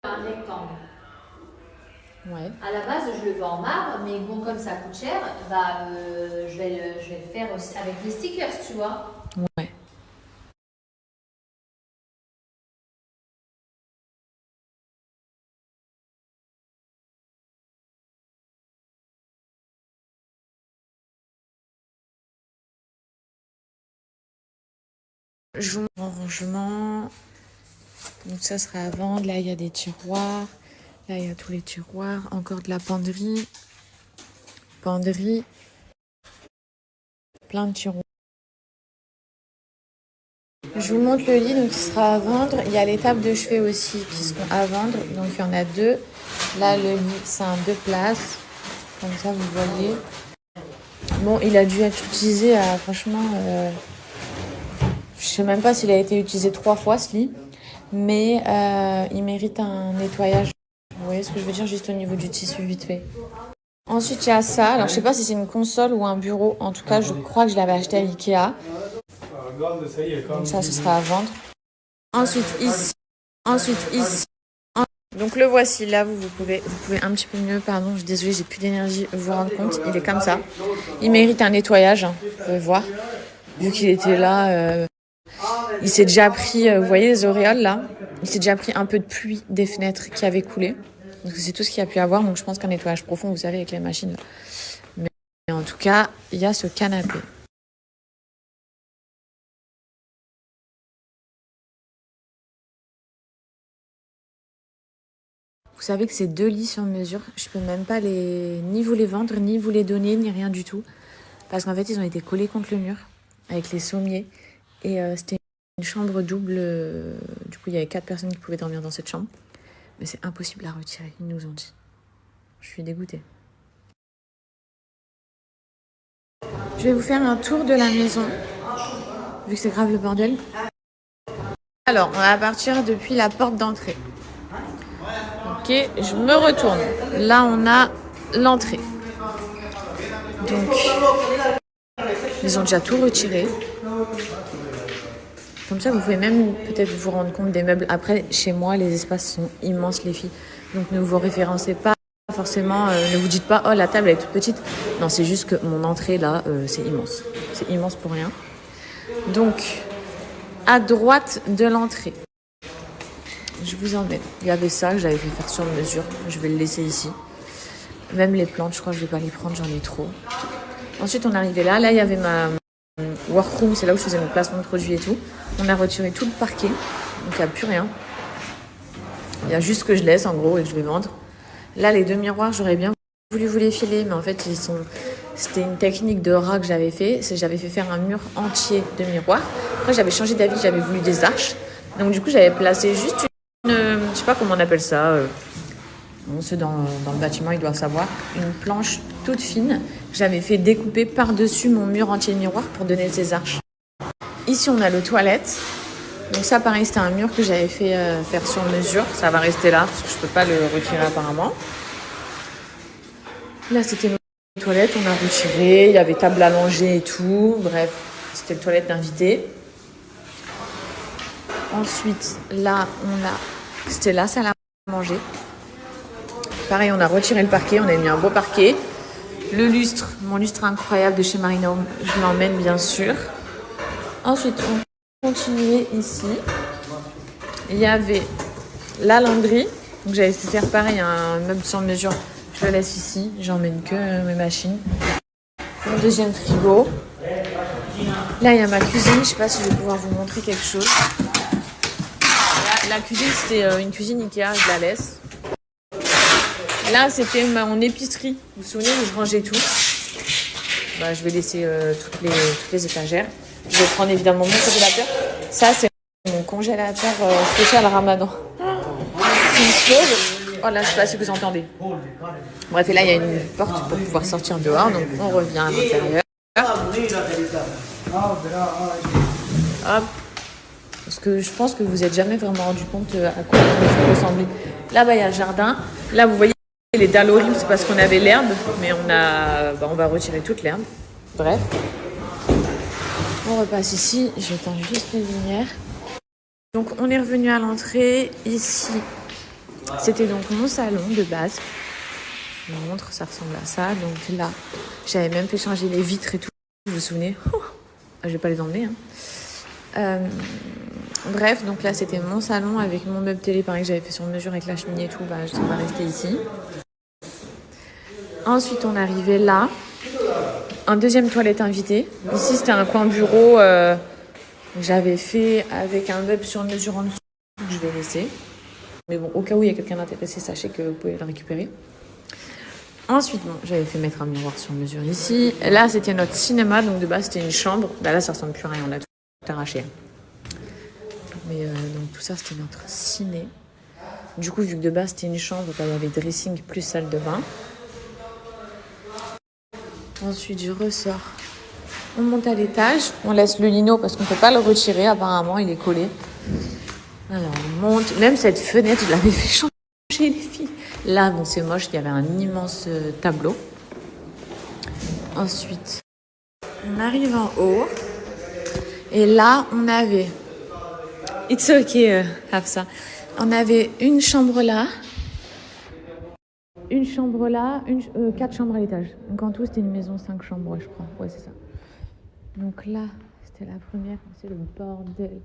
Un rectangle. Ouais. À la base, je le veux en marbre, mais bon, comme ça coûte cher, bah, je vais le faire aussi avec les stickers, tu vois. Ouais. Je vous montre mon rangement. Donc ça sera à vendre. Là, il y a des tiroirs. Là, il y a tous les tiroirs. Encore de la penderie. Penderie. Plein de tiroirs. Je vous montre le lit, donc il sera à vendre. Il y a les tables de chevet aussi qui seront à vendre. Donc il y en a deux. Là, le lit, c'est un 2 places. Comme ça, vous voyez. Bon, il a dû être utilisé à, franchement, je sais même pas s'il a été utilisé 3 fois ce lit. Mais il mérite un nettoyage. Vous voyez ce que je veux dire, juste au niveau du tissu vite fait. Ensuite, il y a ça. Alors, je sais pas si c'est une console ou un bureau. En tout cas, je crois que je l'avais acheté à Ikea. Donc ça, ce sera à vendre. Ensuite, ici. Ensuite, ici. Donc le voici. Là, vous pouvez un petit peu mieux. Pardon, je suis désolée, j'ai plus d'énergie. Vous rendre compte, il est comme ça. Il mérite un nettoyage. Vous pouvez voir. Vu qu'il était là, il s'est déjà pris, vous voyez les auréoles là, il s'est déjà pris un peu de pluie des fenêtres qui avaient coulé. Donc c'est tout ce qu'il y a pu avoir. Donc je pense qu'un nettoyage profond, vous savez, avec les machines. Mais en tout cas, il y a ce canapé. Vous savez que c'est 2 lits sur mesure. Je peux même pas ni vous les vendre, ni vous les donner, ni rien du tout. Parce qu'en fait, ils ont été collés contre le mur avec les sommiers. Et c'était une chambre double. Du coup, il y avait 4 personnes qui pouvaient dormir dans cette chambre. Mais c'est impossible à retirer, ils nous ont dit. Je suis dégoûtée. Je vais vous faire un tour de la maison, vu que c'est grave le bordel. Alors, on va partir depuis la porte d'entrée. Ok, je me retourne. Là, on a l'entrée. Donc, ils ont déjà tout retiré. Comme ça, vous pouvez même peut-être vous rendre compte des meubles. Après, chez moi, les espaces sont immenses, les filles. Donc, ne vous référencez pas forcément. Ne vous dites pas, oh, la table est toute petite. Non, c'est juste que mon entrée, là, c'est immense. C'est immense pour rien. Donc, à droite de l'entrée, je vous emmène. Il y avait ça que j'avais fait faire sur mesure. Je vais le laisser ici. Même les plantes, je crois que je ne vais pas les prendre, j'en ai trop. Ensuite, on est arrivé là. Là, il y avait ma workroom, c'est là où je faisais mon placement de produits et tout. On a retiré tout le parquet, donc il n'y a plus rien. Il y a juste ce que je laisse en gros et que je vais vendre. Là, les 2 miroirs, j'aurais bien voulu vous les filer, mais en fait, c'était une technique de rat que j'avais fait. J'avais fait faire un mur entier de miroirs. Après, j'avais changé d'avis, j'avais voulu des arches. Donc du coup, j'avais placé juste je sais pas comment on appelle ça. Bon, ceux dans le bâtiment, ils doivent savoir. Une planche toute fine. J'avais fait découper par-dessus mon mur entier de miroirs pour donner ces arches. Ici, on a le toilette. Donc ça, pareil, c'était un mur que j'avais fait faire sur mesure. Ça va rester là, parce que je peux pas le retirer apparemment. Là, c'était nos toilettes. On a retiré. Il y avait table à langer et tout. Bref, c'était le toilette d'invité. Ensuite, là, c'était la salle à manger. Pareil, on a retiré le parquet, on a mis un beau parquet. Le lustre, mon lustre incroyable de chez Marina Home, je l'emmène bien sûr. Ensuite, on continuait ici. Il y avait la lavanderie. Donc j'avais fait faire pareil, un meuble sur mesure. Je le laisse ici, j'emmène que mes machines. Mon deuxième frigo. Là, il y a ma cuisine, je ne sais pas si je vais pouvoir vous montrer quelque chose. La cuisine, c'était une cuisine Ikea, je la laisse. Là, c'était mon épicerie. Vous vous souvenez où je rangeais tout? Bah, je vais laisser toutes les étagères. Je vais prendre évidemment mon congélateur. Ça, c'est mon congélateur spécial Ramadan. C'est une chose. Oh là, je sais pas si vous entendez. Bref, et là, il y a une porte pour pouvoir sortir dehors. Donc, on revient à l'intérieur. Hop. Parce que je pense que vous n'êtes jamais vraiment rendu compte à quoi ça ressemblait. Là-bas, il y a le jardin. Là, vous voyez les dalles horribles, c'est parce qu'on avait l'herbe. Mais on va retirer toute l'herbe. Bref. On repasse ici. J'éteins juste les lumières. Donc, on est revenu à l'entrée. Ici, c'était donc mon salon de base. Je vous montre, ça ressemble à ça. Donc là, j'avais même fait changer les vitres et tout. Vous vous souvenez? Je vais pas les emmener. Bref, donc là, c'était mon salon avec mon meuble télé, pareil, que j'avais fait sur mesure avec la cheminée et tout. Bah, ça va rester ici. Ensuite, on arrivait là. Un deuxième toilette invitée. Ici, c'était un coin bureau que j'avais fait avec un meuble sur mesure en dessous que je vais laisser. Mais bon, au cas où il y a quelqu'un d'intéressé, sachez que vous pouvez le récupérer. Ensuite, bon, j'avais fait mettre un miroir sur mesure ici. Et là, c'était notre cinéma. Donc, de base, c'était une chambre. Bah, là, ça ressemble plus à rien. On a tout arraché. Mais donc, tout ça, c'était notre ciné. Du coup, vu que de base, c'était une chambre, bah, il y avait dressing plus salle de bain. Ensuite, je ressors. On monte à l'étage. On laisse le lino parce qu'on ne peut pas le retirer. Apparemment, il est collé. Alors, on monte. Même cette fenêtre, je l'avais fait changer, les filles. Là, bon, c'est moche. Il y avait un immense tableau. Ensuite, on arrive en haut. Et là, on avait... It's okay, Hafsa. On avait une chambre là. Une chambre là. 4 chambres à l'étage. Donc, en tout, c'était une maison 5 chambres, ouais, je crois. Ouais, c'est ça. Donc là, c'était la première. C'est le bordel.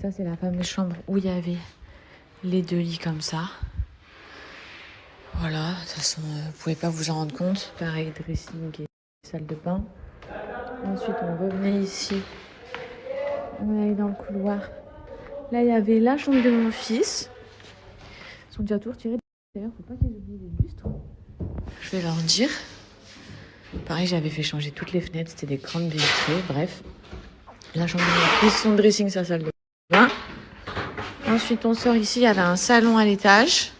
Ça, c'est la fameuse chambre où il y avait les 2 lits comme ça. Voilà, de toute façon, vous pouvez pas vous en rendre compte. Pareil, dressing et salle de bain. Ensuite, on revenait ici. On allait dans le couloir. Là, il y avait la chambre de mon fils. Ils sont déjà tout retirés. D'ailleurs, faut pas qu'ils oublient les lustres. Je vais leur dire. Pareil, j'avais fait changer toutes les fenêtres. C'était des grandes vitrées. Bref. La chambre de mon fils, son dressing, sa salle de bain. Ensuite, on sort ici. Il y avait un salon à l'étage.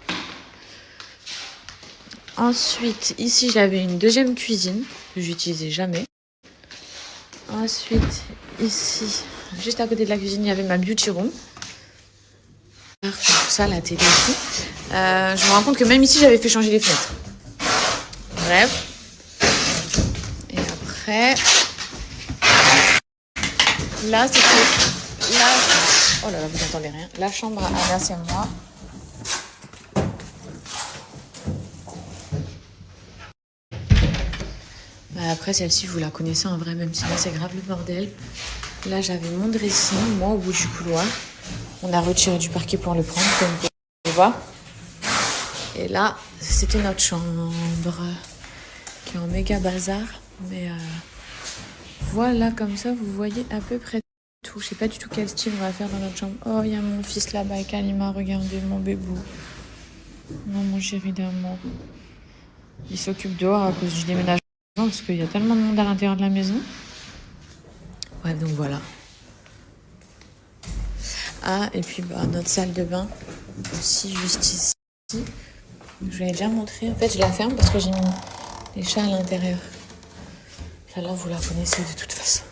Ensuite, ici, j'avais une deuxième cuisine que j'utilisais jamais. Ensuite, ici, juste à côté de la cuisine, il y avait ma beauty room. Tout ça, la télé et tout. Je me rends compte que même ici, j'avais fait changer les fenêtres. Bref. Et après, là, c'était... Là... Oh là là, vous n'entendez rien. La chambre à Anas et moi. Après, celle-ci, vous la connaissez en vrai, même si là, c'est grave le bordel. Là, j'avais mon dressing, moi, au bout du couloir. On a retiré du parquet pour le prendre, comme vous pouvez voir. Et là, c'était notre chambre, qui est en méga bazar. Mais voilà, comme ça, vous voyez à peu près tout. Je sais pas du tout quel style on va faire dans notre chambre. Oh, il y a mon fils là-bas avec Alima, regardez, mon bébou. Non, mon chéri d'amour. Il s'occupe dehors à cause du déménagement. Parce qu'il y a tellement de monde à l'intérieur de la maison. Ouais, donc voilà. Ah, et puis bah, notre salle de bain aussi, juste ici. Je vous l'avais déjà montré. En fait, je la ferme parce que j'ai mis les chats à l'intérieur. Celle-là, vous la connaissez de toute façon.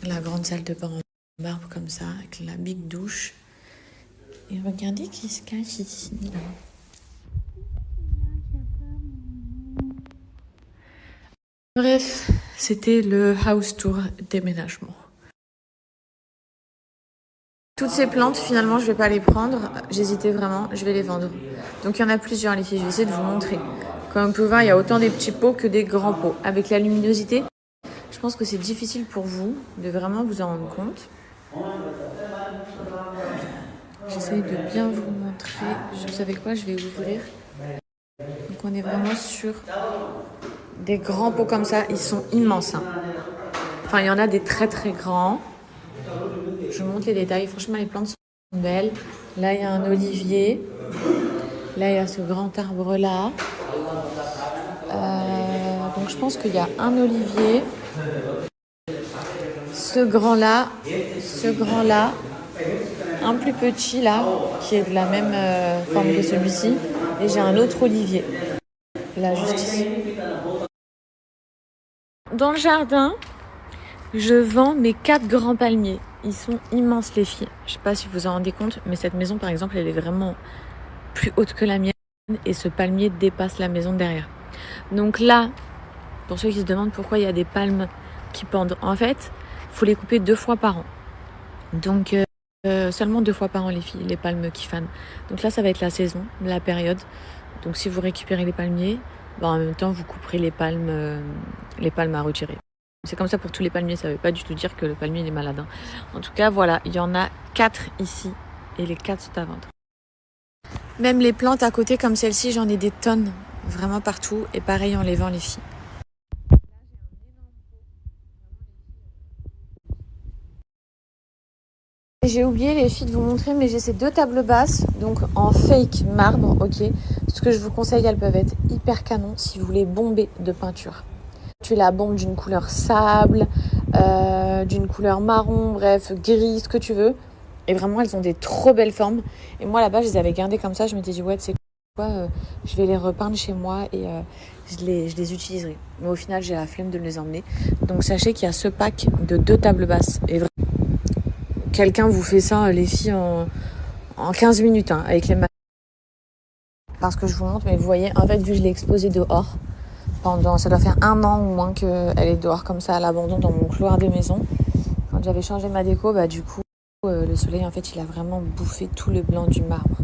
La grande salle de bain en marbre comme ça, avec la big douche. Et regardez qui se cache ici. Bref, c'était le house tour déménagement. Toutes ces plantes, finalement, je vais pas les prendre. J'hésitais vraiment, je vais les vendre. Donc, il y en a plusieurs, les filles. Je vais essayer de vous montrer. Comme vous pouvez voir, il y a autant des petits pots que des grands pots. Avec la luminosité, je pense que c'est difficile pour vous de vraiment vous en rendre compte. J'essaye de bien vous montrer. Vous savez quoi, je vais ouvrir. Donc, on est vraiment sur des grands pots comme ça. Ils sont immenses. Hein. Enfin, il y en a des très très grands. Je vous montre les détails. Franchement, les plantes sont belles. Là, il y a un olivier. Là, il y a ce grand arbre-là. Donc, je pense qu'il y a un olivier. Ce grand-là, un plus petit là, qui est de la même forme que celui-ci. Et j'ai un autre olivier, là, juste ici. Dans le jardin, je vends mes 4 grands palmiers. Ils sont immenses, les filles. Je sais pas si vous vous en rendez compte, mais cette maison, par exemple, elle est vraiment plus haute que la mienne. Et ce palmier dépasse la maison derrière. Donc là, pour ceux qui se demandent pourquoi il y a des palmes qui pendent, en fait, il faut les couper 2 fois par an. Donc seulement 2 fois par an, les filles, les palmes qui fanent. Donc là, ça va être la saison, la période. Donc si vous récupérez les palmiers, en même temps, vous couperez les palmes à retirer. C'est comme ça pour tous les palmiers, ça ne veut pas du tout dire que le palmier il est malade. Hein. En tout cas, voilà, il y en a 4 ici et les 4 sont à vendre. Même les plantes à côté comme celle-ci, j'en ai des tonnes, vraiment partout. Et pareil, on les vend, les filles. J'ai oublié les filles de vous montrer, mais j'ai ces 2 tables basses, donc en fake marbre, ok. Ce que je vous conseille, elles peuvent être hyper canon si vous voulez bomber de peinture. Tu la bombes d'une couleur sable, d'une couleur marron, bref, gris, ce que tu veux. Et vraiment, elles ont des trop belles formes. Et moi, là-bas, je les avais gardées comme ça. Je m'étais dit, ouais, c'est quoi, je vais les repeindre chez moi et je les utiliserai. Mais au final, j'ai la flemme de les emmener. Donc, sachez qu'il y a ce pack de 2 tables basses. Et vraiment, quelqu'un vous fait ça, les filles, en 15 minutes, hein, avec les parce que je vous montre, mais vous voyez, en fait, vu que je l'ai exposée dehors, ça doit faire 1 an ou moins qu'elle est dehors comme ça à l'abandon dans mon couloir de maison. Quand j'avais changé ma déco, du coup, le soleil, en fait, il a vraiment bouffé tout le blanc du marbre.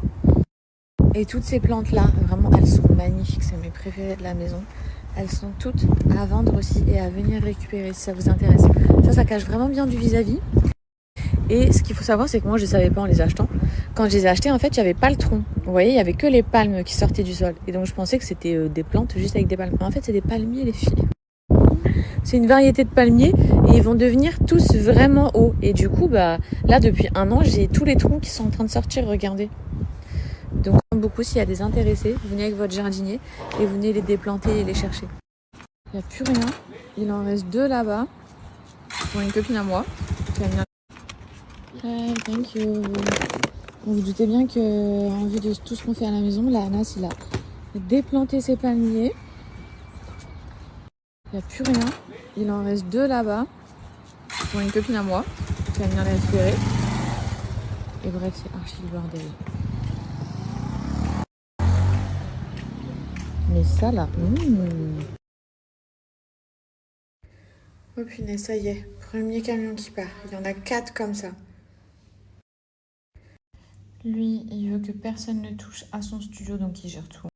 Et toutes ces plantes-là, vraiment, elles sont magnifiques. C'est mes préférées de la maison. Elles sont toutes à vendre aussi et à venir récupérer si ça vous intéresse. Ça cache vraiment bien du vis-à-vis. Et ce qu'il faut savoir, c'est que moi, je ne savais pas en les achetant. Quand je les ai achetés, en fait, il n'y avait pas le tronc. Vous voyez, il n'y avait que les palmes qui sortaient du sol. Et donc, je pensais que c'était des plantes juste avec des palmes. Mais en fait, c'est des palmiers, les filles. C'est une variété de palmiers et ils vont devenir tous vraiment hauts. Et du coup, là, depuis 1 an, j'ai tous les troncs qui sont en train de sortir, regardez. Donc, beaucoup, s'il y a des intéressés, vous venez avec votre jardinier et vous venez les déplanter et les chercher. Il n'y a plus rien. Il en reste 2 là-bas pour une copine à moi. Hi, thank you. Vous vous doutez bien qu'en vue de tout ce qu'on fait à la maison, là, Anas, il a déplanté ses palmiers. Il n'y a plus rien. Il en reste 2 là-bas pour une copine à moi qui va venir les récupérer. Et bref, c'est archi le bordel. Mais ça là, Oh punaise, ça y est, premier camion qui part. Il y en a 4 comme ça. Lui, il veut que personne ne touche à son studio, donc il gère tout.